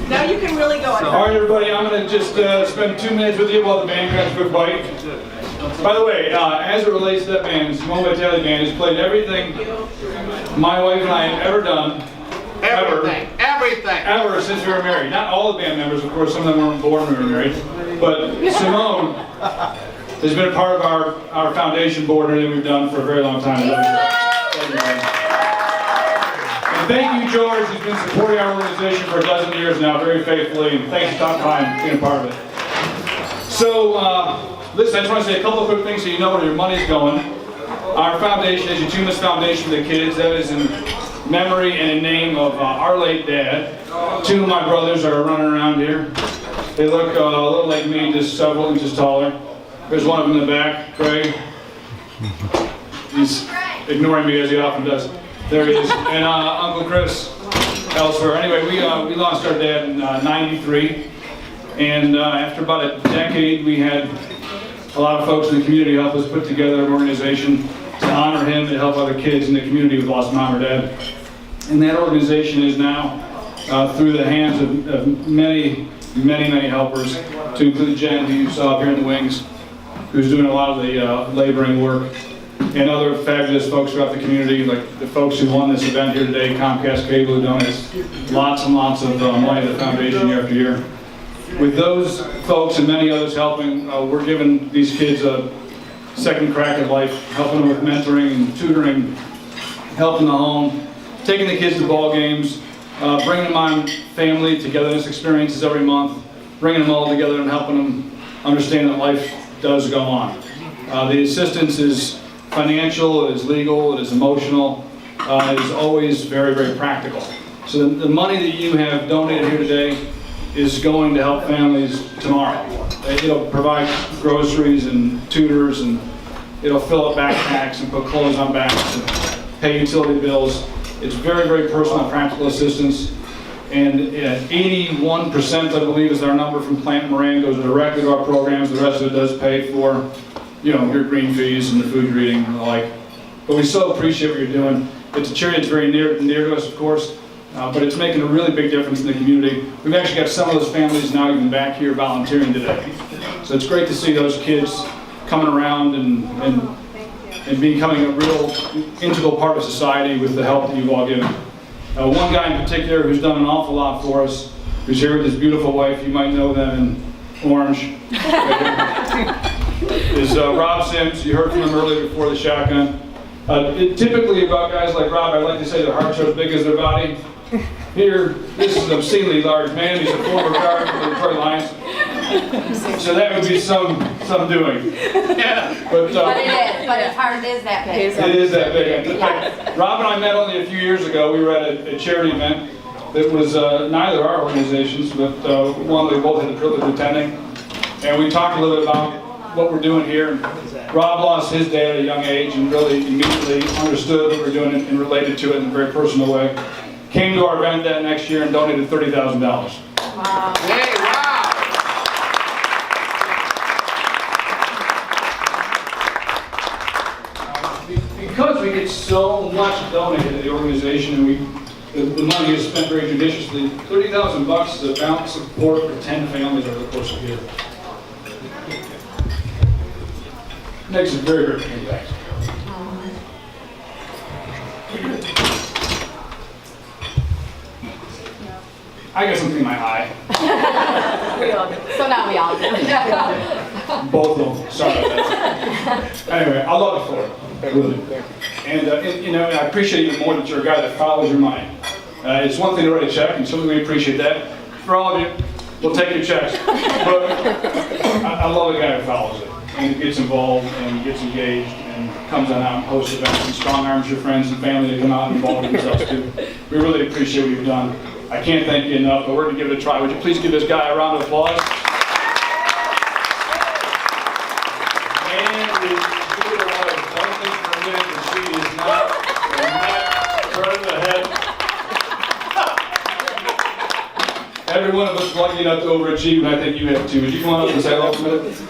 Now you can really go. All right, everybody, I'm going to just spend 2 minutes with you while the band grabs a quick bite. By the way, as it relates to that band, Simone Vitale Band has played everything my wife and I have ever done. Ever since we were married. Not all the band members, of course, some of them weren't born when we were married. But Simone has been a part of our foundation board and everything we've done for a very long time. And thank you, George, who's been supporting our organization for a dozen years now, very faithfully, and thanks for time being a part of it. So, listen, I just want to say a couple of quick things so you know where your money's going. Our foundation is Yatooma's Foundation for the Kids. That is in memory and in name of our late dad. 2 of my brothers are running around here. They look a little like me, just several inches taller. There's one of them in the back, Craig. He's ignoring me as he often does. There he is. And Uncle Chris elsewhere. Anyway, we lost our dad in '93. And after about a decade, we had a lot of folks in the community help us put together an organization to honor him and help other kids in the community who've lost mom or dad. And that organization is now through the hands of many helpers, to include Jen, who you saw up here in the wings, who's doing a lot of the laboring work, and other fabulous folks throughout the community, like the folks who won this event here today, Comcast Cable, who donates lots and lots of money to the foundation year after year. With those folks and many others helping, we're giving these kids a second crack at life, helping them with mentoring and tutoring, helping the home, taking the kids to ball games, bringing them on family togetherness experiences every month, bringing them all together and helping them understand that life does go on. The assistance is financial, it is legal, it is emotional, it is always very, very practical. So the money that you have donated here today is going to help families tomorrow. It'll provide groceries and tutors, and it'll fill up backpacks and put clothes on backs and pay utility bills. It's very, very personal and practical assistance. And 81%, I believe, is our number from Plant Moran, goes directly to our programs. The rest of it does pay for, your green fees and the food you're eating and the like. But we so appreciate what you're doing. It's a charity that's very near to us, of course, but it's making a really big difference in the community. We've actually got some of those families now even back here volunteering today. So it's great to see those kids coming around and becoming a real integral part of society with the help that you've all given. One guy in particular who's done an awful lot for us, who's here with his beautiful wife, you might know them in orange, is Rob Sims. You heard from him earlier before the shotgun. Typically about guys like Rob, I like to say their hearts are as big as their body. Here, this is an obscenely large man. He's a former guard for the Detroit Lions. So that would be some doing. Yeah. But his heart is that big. It is that big. In fact, Rob and I met only a few years ago. We were at a charity event that was neither our organizations, but one that we both had the privilege of attending. And we talked a little bit about what we're doing here. Rob lost his dad at a young age and really immediately understood what we're doing and related to it in a very personal way. Came to our event that next year and donated $30,000. Wow. Hey, wow! Because we get so much donated to the organization and the money is spent very judiciously, $30,000 is a balanced support for 10 families over the course of a year. Makes a very, very big impact. I got something in my eye. We all do. So now we all do. Both of them. Sorry about that. Anyway, I love it for it. Really. And I appreciate even more that you're a guy that follows your money. It's one thing to write a check, and certainly we appreciate that. For all of you, we'll take your checks. But I love a guy who follows it and gets involved and gets engaged and comes on out and hosts events and strong arms your friends and family to come out and involve themselves too. We really appreciate what you've done. I can't thank you enough, but we're going to give it a try. Would you please give this guy a round of applause? And we give her a lot of blessings for a minute, and she is not turn the head. Every one of us is lucky enough to overachieve, and I think you have too. Would you come on up and say hello for a minute?